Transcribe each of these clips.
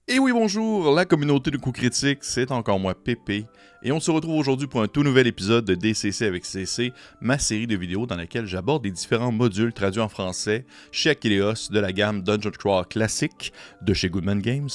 Et oui, bonjour, la communauté de coups critiques, c'est encore moi, Pépé, et on se retrouve aujourd'hui pour un tout nouvel épisode de DCC avec CC, ma série de vidéos dans laquelle j'aborde les différents modules traduits en français chez Achilleos de la gamme Dungeon Crawl classique de chez Goodman Games.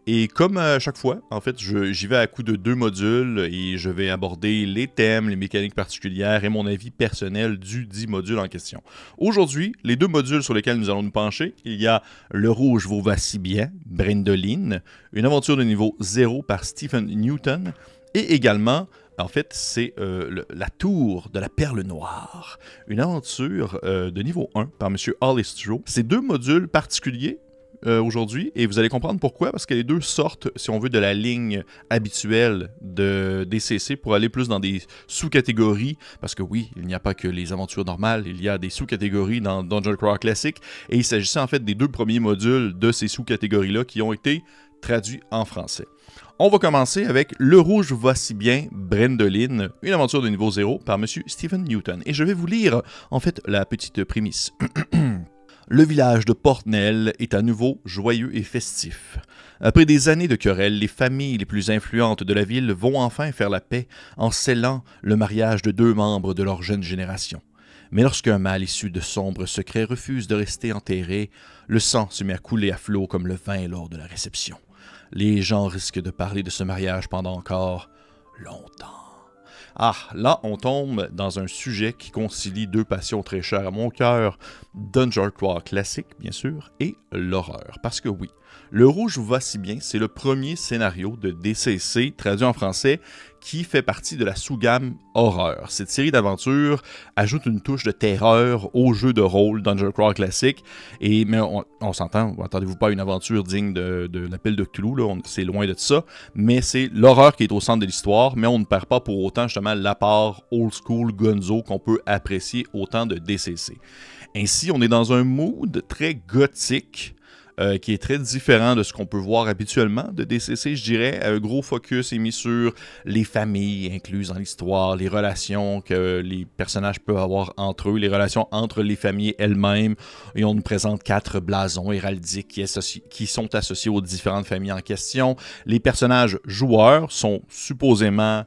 Et comme à chaque fois, en fait, j'y vais à coup de 2 modules et je vais aborder les thèmes, les mécaniques particulières et mon avis personnel du dit module en question. Aujourd'hui, les 2 modules sur lesquels nous allons nous pencher, il y a Le Rouge vous va si bien, Brendoline, une aventure de niveau 0 par Stephen Newton, et également, en fait, c'est La Tour de la Perle Noire, une aventure de niveau 1 par M. Hollis Stroh. Ces 2 modules particuliers aujourd'hui, et vous allez comprendre pourquoi, parce que les 2 sortent, si on veut, de la ligne habituelle de DCC pour aller plus dans des sous-catégories, parce que oui, il n'y a pas que les aventures normales, il y a des sous-catégories dans Dungeon Crawl Classic, et il s'agissait en fait des 2 premiers modules de ces sous-catégories-là qui ont été traduits en français. On va commencer avec Le Rouge va si bien, Brendoline, une aventure de niveau 0 par M. Stephen Newton, et je vais vous lire en fait la petite prémisse. Le village de Portnell est à nouveau joyeux et festif. Après des années de querelles, les familles les plus influentes de la ville vont enfin faire la paix en scellant le mariage de 2 membres de leur jeune génération. Mais lorsqu'un mâle issu de sombres secrets refuse de rester enterré, le sang se met à couler à flot comme le vin lors de la réception. Les gens risquent de parler de ce mariage pendant encore longtemps. Ah, là, on tombe dans un sujet qui concilie 2 passions très chères à mon cœur, Dungeon Crawl classique, bien sûr, et l'horreur. Parce que oui, Le Rouge va si bien, c'est le premier scénario de DCC, traduit en français, qui fait partie de la sous-gamme horreur. Cette série d'aventures ajoute une touche de terreur au jeu de rôle Dungeon Crawl classique, mais on s'entend, attendez-vous pas à une aventure digne de l'appel de Cthulhu, c'est loin de ça, mais c'est l'horreur qui est au centre de l'histoire, mais on ne perd pas pour autant justement l'apport old school gonzo qu'on peut apprécier autant de DCC. Ainsi, on est dans un mood très gothique, qui est très différent de ce qu'on peut voir habituellement de DCC, je dirais. Un gros focus est mis sur les familles incluses dans l'histoire, les relations que les personnages peuvent avoir entre eux, les relations entre les familles elles-mêmes. Et on nous présente 4 blasons héraldiques qui sont associés aux différentes familles en question. Les personnages joueurs sont supposément...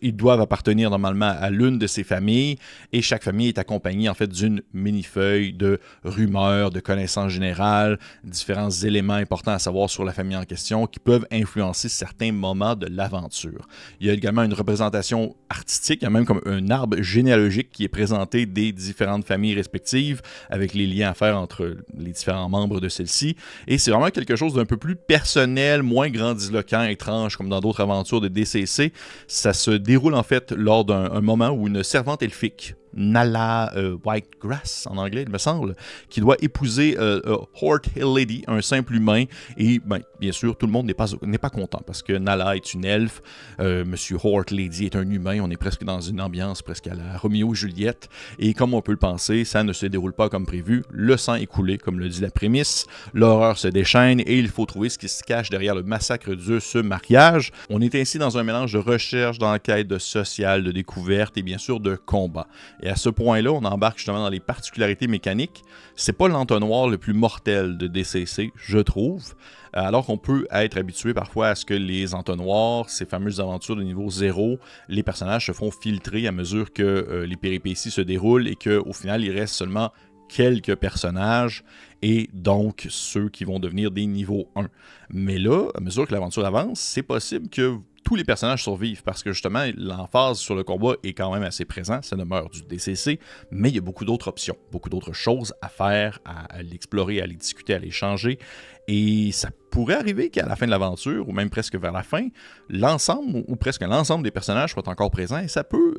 Ils doivent appartenir normalement à l'une de ces familles et chaque famille est accompagnée en fait d'une mini-feuille de rumeurs, de connaissances générales, différents éléments importants à savoir sur la famille en question qui peuvent influencer certains moments de l'aventure. Il y a également une représentation artistique, il y a même comme un arbre généalogique qui est présenté des différentes familles respectives avec les liens à faire entre les différents membres de celle-ci et c'est vraiment quelque chose d'un peu plus personnel, moins grandiloquent, étrange comme dans d'autres aventures de DCC. Ça se déroule en fait lors d'un moment où une servante elfique, Nala Whitegrass en anglais, il me semble, qui doit épouser Hort Hill Lady, un simple humain, et bien sûr, tout le monde n'est pas content, parce que Nala est une elfe, Monsieur Hort Lady est un humain, on est presque dans une ambiance presque à la Roméo et Juliette, et comme on peut le penser, ça ne se déroule pas comme prévu, le sang est coulé, comme le dit la prémisse, l'horreur se déchaîne, et il faut trouver ce qui se cache derrière le massacre de ce mariage. On est ainsi dans un mélange de recherche, d'enquête, de social, de découverte, et bien sûr de combat. Et à ce point-là, on embarque justement dans les particularités mécaniques. C'est pas l'entonnoir le plus mortel de DCC, je trouve, alors qu'on peut être habitué parfois à ce que les entonnoirs, ces fameuses aventures de niveau 0, les personnages se font filtrer à mesure que les péripéties se déroulent et qu'au final, il reste seulement quelques personnages et donc ceux qui vont devenir des niveaux 1. Mais là, à mesure que l'aventure avance, c'est possible que tous les personnages survivent parce que justement l'emphase sur le combat est quand même assez présent, ça demeure du DCC, mais il y a beaucoup d'autres options, beaucoup d'autres choses à faire, à l'explorer, à les discuter, à les changer, et ça pourrait arriver qu'à la fin de l'aventure, ou même presque vers la fin, l'ensemble, ou presque l'ensemble des personnages soient encore présents, et ça peut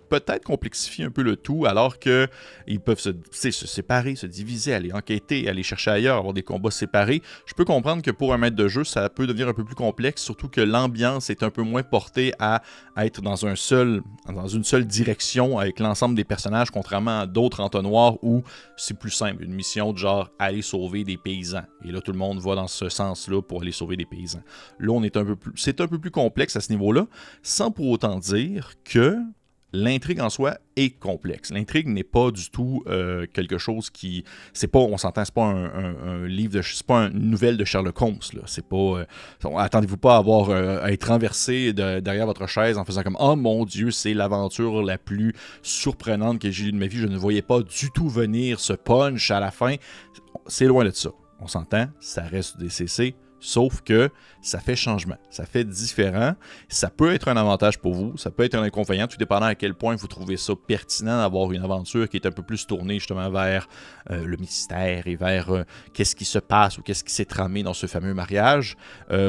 peut-être complexifier un peu le tout, alors qu'ils peuvent se séparer, se diviser, aller enquêter, aller chercher ailleurs, avoir des combats séparés. Je peux comprendre que pour un maître de jeu, ça peut devenir un peu plus complexe, surtout que l'ambiance est un peu moins portée à être dans une seule direction avec l'ensemble des personnages, contrairement à d'autres entonnoirs où c'est plus simple, une mission de genre aller sauver des paysans. Et là, tout le monde va dans ce sens-là pour aller sauver des paysans. Là, c'est un peu plus complexe à ce niveau-là, sans pour autant dire que l'intrigue en soi est complexe. L'intrigue n'est pas du tout quelque chose qui... C'est pas, on s'entend, c'est pas un livre de... C'est pas une nouvelle de Sherlock Holmes, là. C'est pas... attendez-vous pas à être renversé derrière votre chaise en faisant comme « Oh mon Dieu, c'est l'aventure la plus surprenante que j'ai eue de ma vie. Je ne voyais pas du tout venir ce punch à la fin. » C'est loin de ça. On s'entend, ça reste des CC. Sauf que ça fait changement, ça fait différent. Ça peut être un avantage pour vous, ça peut être un inconvénient, tout dépendant à quel point vous trouvez ça pertinent d'avoir une aventure qui est un peu plus tournée justement vers le mystère et vers qu'est-ce qui se passe ou qu'est-ce qui s'est tramé dans ce fameux mariage.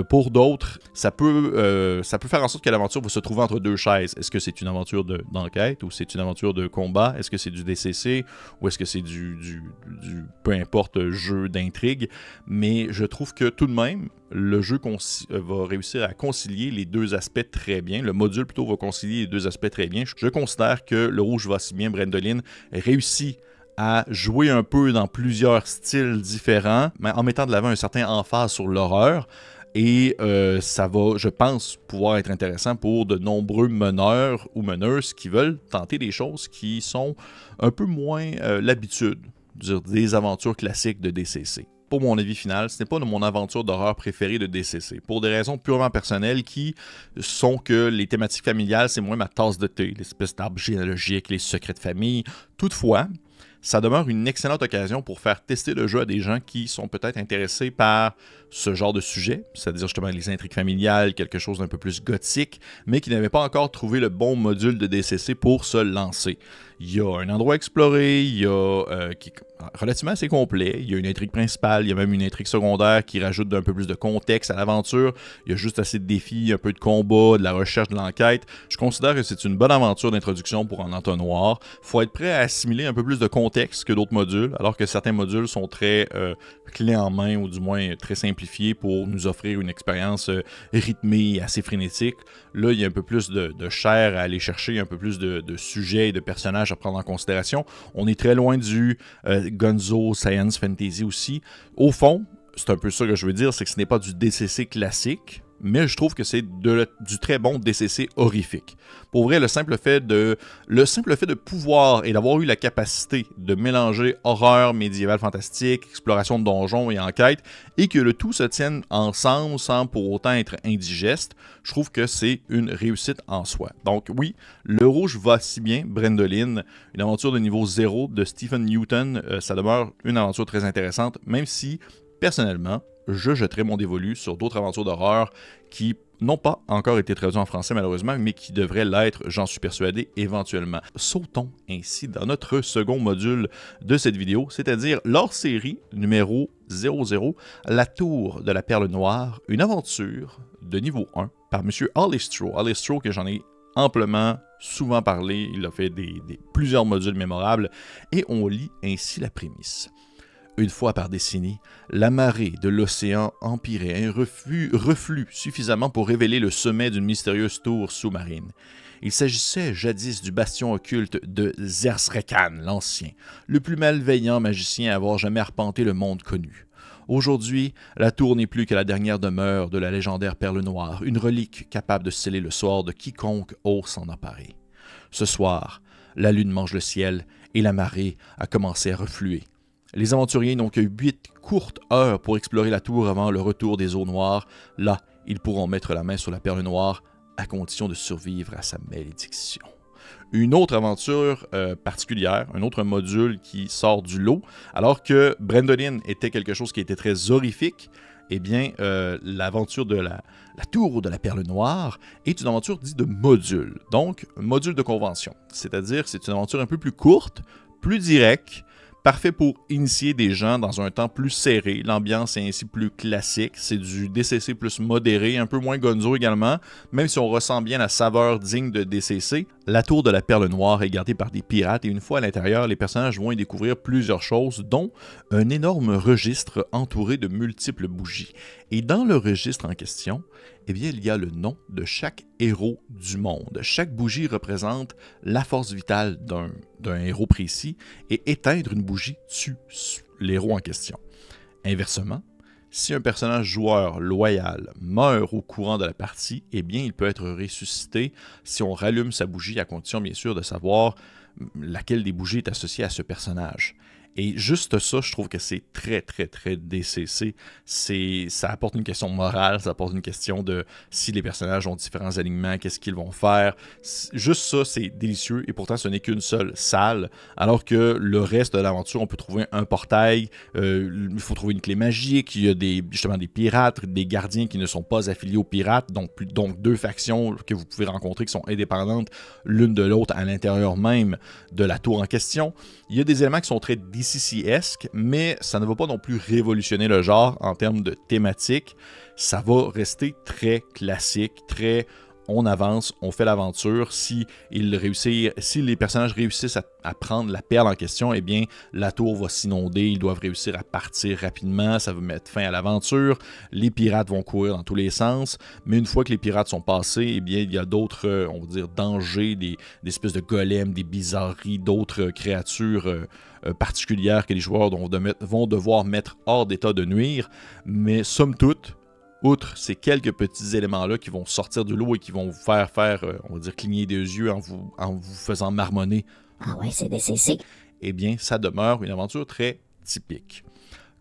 Pour d'autres, ça peut faire en sorte que l'aventure va se trouver entre deux chaises. Est-ce que c'est une aventure d'enquête ou c'est une aventure de combat? Est-ce que c'est du DCC ou est-ce que c'est du peu importe, jeu d'intrigue? Mais je trouve que tout de même, le jeu va réussir à concilier les deux aspects très bien. Le module plutôt va concilier les deux aspects très bien. Je considère que Le Rouge va si bien, Brendoline réussit à jouer un peu dans plusieurs styles différents, mais en mettant de l'avant un certain emphase sur l'horreur. Et ça va, je pense, pouvoir être intéressant pour de nombreux meneurs ou meneuses qui veulent tenter des choses qui sont un peu moins l'habitude, des aventures classiques de DCC. Pour mon avis final, ce n'est pas mon aventure d'horreur préférée de DCC, pour des raisons purement personnelles qui sont que les thématiques familiales, c'est moins ma tasse de thé, l'espèce d'arbre généalogique, les secrets de famille. Toutefois, ça demeure une excellente occasion pour faire tester le jeu à des gens qui sont peut-être intéressés par ce genre de sujet, c'est-à-dire justement les intrigues familiales, quelque chose d'un peu plus gothique, mais qui n'avaient pas encore trouvé le bon module de DCC pour se lancer. Il y a un endroit à explorer, il y a qui est relativement assez complet, il y a une intrigue principale, il y a même une intrigue secondaire qui rajoute un peu plus de contexte à l'aventure, il y a juste assez de défis, un peu de combat, de la recherche, de l'enquête. Je considère que c'est une bonne aventure d'introduction pour un entonnoir. Il faut être prêt à assimiler un peu plus de contexte que d'autres modules, alors que certains modules sont très clés en main, ou du moins très simplifiés pour nous offrir une expérience rythmée et assez frénétique. Là, il y a un peu plus de chair à aller chercher, un peu plus de sujets et de personnages à prendre en considération. On est très loin du Gonzo Science Fantasy aussi. Au fond, c'est un peu ça que je veux dire, c'est que ce n'est pas du DCC classique, mais je trouve que c'est du très bon DCC horrifique. Pour vrai, le simple fait de pouvoir et d'avoir eu la capacité de mélanger horreur médiévale fantastique, exploration de donjons et enquête, et que le tout se tienne ensemble sans pour autant être indigeste, je trouve que c'est une réussite en soi. Donc oui, Le Rouge va si bien, Brendoline, une aventure de niveau 0 de Stephen Newton, ça demeure une aventure très intéressante, même si, personnellement, je jetterai mon dévolu sur d'autres aventures d'horreur qui n'ont pas encore été traduites en français malheureusement, mais qui devraient l'être, j'en suis persuadé, éventuellement. Sautons ainsi dans notre second module de cette vidéo, c'est-à-dire l'hors-série numéro 00, La Tour de la Perle Noire, une aventure de niveau 1 par M. Alistro. Alistro que j'en ai amplement souvent parlé, il a fait plusieurs modules mémorables, et on lit ainsi la prémisse. Une fois par décennie, la marée de l'océan empirait un reflux suffisamment pour révéler le sommet d'une mystérieuse tour sous-marine. Il s'agissait jadis du bastion occulte de Zersrekan l'Ancien, le plus malveillant magicien à avoir jamais arpenté le monde connu. Aujourd'hui, la tour n'est plus que la dernière demeure de la légendaire Perle Noire, une relique capable de sceller le sort de quiconque ose s'en emparer. Ce soir, la lune mange le ciel et la marée a commencé à refluer. Les aventuriers n'ont que 8 courtes heures pour explorer la tour avant le retour des eaux noires. Là, ils pourront mettre la main sur la perle noire à condition de survivre à sa malédiction. Une autre aventure particulière, un autre module qui sort du lot, alors que Brendoline était quelque chose qui était très horrifique, eh bien, l'aventure de la tour de la perle noire est une aventure dite de module, donc module de convention. C'est-à-dire que c'est une aventure un peu plus courte, plus directe, parfait pour initier des gens dans un temps plus serré. L'ambiance est ainsi plus classique. C'est du DCC plus modéré, un peu moins gonzo également, même si on ressent bien la saveur digne de DCC. La tour de la perle noire est gardée par des pirates et une fois à l'intérieur, les personnages vont y découvrir plusieurs choses, dont un énorme registre entouré de multiples bougies. Et dans le registre en question, eh bien, il y a le nom de chaque héros du monde. Chaque bougie représente la force vitale d'un héros précis et éteindre une bougie tue l'héros en question. Inversement, Si un personnage joueur loyal meurt au courant de la partie, eh bien, il peut être ressuscité si on rallume sa bougie, à condition, bien sûr, de savoir laquelle des bougies est associée à ce personnage. Et juste ça, je trouve que c'est très, très, très DCC. Ça apporte une question morale, ça apporte une question de si les personnages ont différents alignements, qu'est-ce qu'ils vont faire. Juste ça, c'est délicieux. Et pourtant, ce n'est qu'une seule salle. Alors que le reste de l'aventure, on peut trouver un portail, il faut trouver une clé magique, il y a justement des pirates, des gardiens qui ne sont pas affiliés aux pirates, donc deux factions que vous pouvez rencontrer qui sont indépendantes l'une de l'autre à l'intérieur même de la tour en question. Il y a des éléments qui sont très DCC-esque, mais ça ne va pas non plus révolutionner le genre en termes de thématique. Ça va rester très classique, très on avance, on fait l'aventure. Si les personnages réussissent à prendre la perle en question, eh bien, la tour va s'inonder, ils doivent réussir à partir rapidement, ça va mettre fin à l'aventure. Les pirates vont courir dans tous les sens, mais une fois que les pirates sont passés, eh bien, il y a d'autres, on va dire, dangers, des espèces de golems, des bizarreries, d'autres créatures particulières que les joueurs vont devoir mettre hors d'état de nuire. Mais somme toute, outre ces quelques petits éléments-là qui vont sortir du lot et qui vont vous faire, on va dire, cligner des yeux en vous faisant marmonner. Ah ouais, c'est DCC. Eh bien, ça demeure une aventure très typique.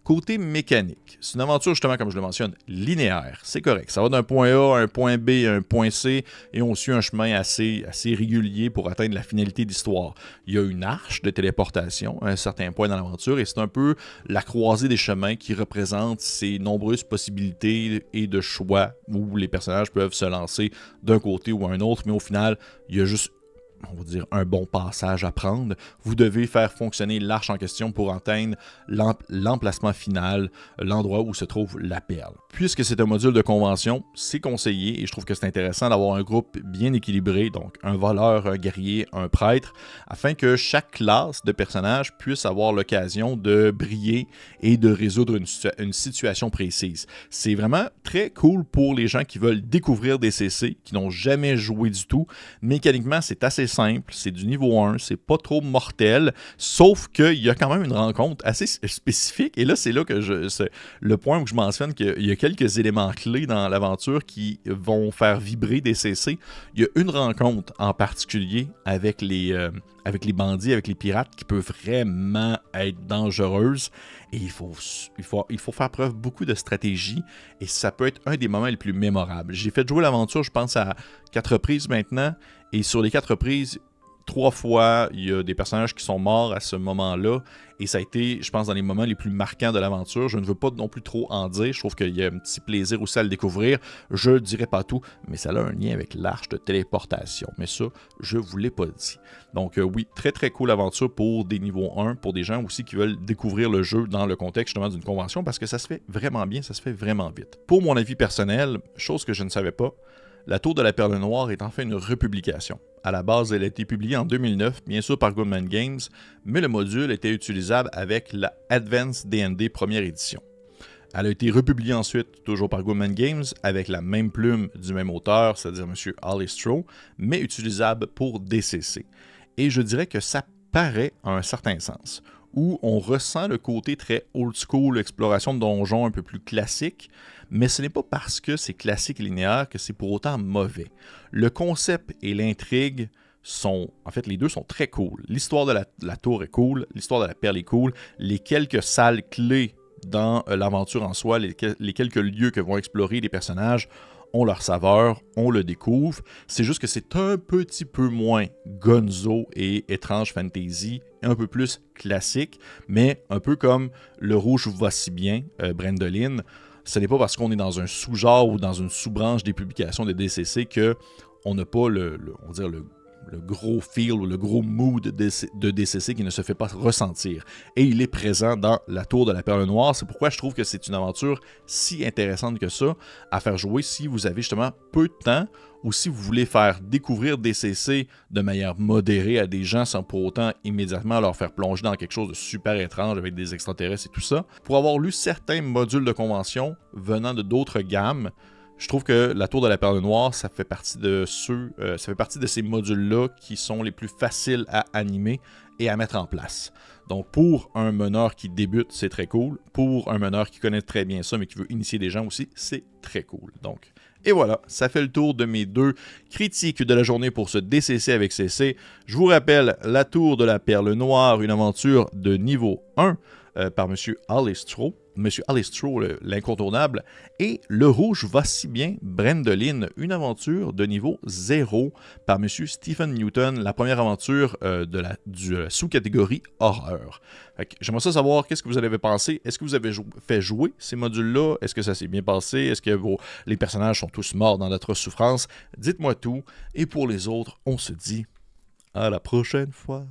Côté mécanique, c'est une aventure, justement, comme je le mentionne, linéaire. C'est correct. Ça va d'un point A à un point B à un point C et on suit un chemin assez régulier pour atteindre la finalité de l'histoire. Il y a une arche de téléportation à un certain point dans l'aventure et c'est un peu la croisée des chemins qui représente ces nombreuses possibilités et de choix où les personnages peuvent se lancer d'un côté ou un autre, mais au final, il y a juste on va dire, un bon passage à prendre. Vous devez faire fonctionner l'arche en question pour atteindre l'emplacement final, l'endroit où se trouve la perle. Puisque c'est un module de convention, c'est conseillé et je trouve que c'est intéressant d'avoir un groupe bien équilibré, donc un voleur, un guerrier, un prêtre, afin que chaque classe de personnages puisse avoir l'occasion de briller et de résoudre une situation précise. C'est vraiment très cool pour les gens qui veulent découvrir DCC, qui n'ont jamais joué du tout. Mécaniquement, c'est assez simple, c'est du niveau 1, c'est pas trop mortel, sauf qu'il y a quand même une rencontre assez spécifique, et là c'est là que c'est le point où je mentionne qu'il y a quelques éléments clés dans l'aventure qui vont faire vibrer DCC. Il y a une rencontre en particulier avec les bandits, avec les pirates, qui peut vraiment être dangereuse, et il faut faire preuve beaucoup de stratégie, et ça peut être un des moments les plus mémorables. J'ai fait jouer l'aventure, je pense, à 4 reprises maintenant, et sur les 4 reprises, 3 fois, il y a des personnages qui sont morts à ce moment-là, et ça a été, je pense, dans les moments les plus marquants de l'aventure. Je ne veux pas non plus trop en dire, je trouve qu'il y a un petit plaisir aussi à le découvrir. Je ne dirai pas tout, mais ça a un lien avec l'arche de téléportation, mais ça, je ne vous l'ai pas dit. Donc oui, très très cool aventure pour des niveaux 1, pour des gens aussi qui veulent découvrir le jeu dans le contexte justement d'une convention, parce que ça se fait vraiment bien, ça se fait vraiment vite. Pour mon avis personnel, chose que je ne savais pas, La Tour de la Perle Noire est enfin une republication. À la base, elle a été publiée en 2009, bien sûr par Goodman Games, mais le module était utilisable avec la Advanced D&D première édition. Elle a été republiée ensuite, toujours par Goodman Games, avec la même plume du même auteur, c'est-à-dire M. Alistro, mais utilisable pour DCC. Et je dirais que ça paraît à un certain sens, où on ressent le côté très old school, exploration de donjons un peu plus classique, mais ce n'est pas parce que c'est classique et linéaire que c'est pour autant mauvais. Le concept et l'intrigue sont, en fait, les deux sont très cool. L'histoire de la tour est cool, l'histoire de la perle est cool, les quelques salles clés dans l'aventure en soi, les quelques lieux que vont explorer les personnages ont leur saveur, on le découvre. C'est juste que c'est un petit peu moins gonzo et étrange fantasy, un peu plus classique, mais un peu comme Le Rouge va si bien, Brendoline. Ce n'est pas parce qu'on est dans un sous-genre ou dans une sous-branche des publications de DCC qu'on n'a pas le gros feel ou le gros mood de DCC qui ne se fait pas ressentir. Et il est présent dans La Tour de la Perle Noire. C'est pourquoi je trouve que c'est une aventure si intéressante que ça à faire jouer si vous avez justement peu de temps ou si vous voulez faire découvrir DCC de manière modérée à des gens sans pour autant immédiatement leur faire plonger dans quelque chose de super étrange avec des extraterrestres et tout ça. Pour avoir lu certains modules de convention venant de d'autres gammes, je trouve que La Tour de la Perle Noire, ça fait partie de ces modules-là qui sont les plus faciles à animer et à mettre en place. Donc, pour un meneur qui débute, c'est très cool. Pour un meneur qui connaît très bien ça, mais qui veut initier des gens aussi, c'est très cool. Donc, et voilà, ça fait le tour de mes 2 critiques de la journée pour ce DCC avec CC. Je vous rappelle, La Tour de la Perle Noire, une aventure de niveau 1 par M. Alistro. M. Alistro, l'incontournable. Et Le Rouge va si bien, Brendeline, une aventure de niveau 0 par M. Stephen Newton, la première aventure du sous-catégorie horreur. J'aimerais ça savoir qu'est-ce que vous en avez pensé. Est-ce que vous avez fait jouer ces modules-là? Est-ce que ça s'est bien passé? Est-ce que les personnages sont tous morts dans d'atroces souffrances? Dites-moi tout. Et pour les autres, on se dit à la prochaine fois.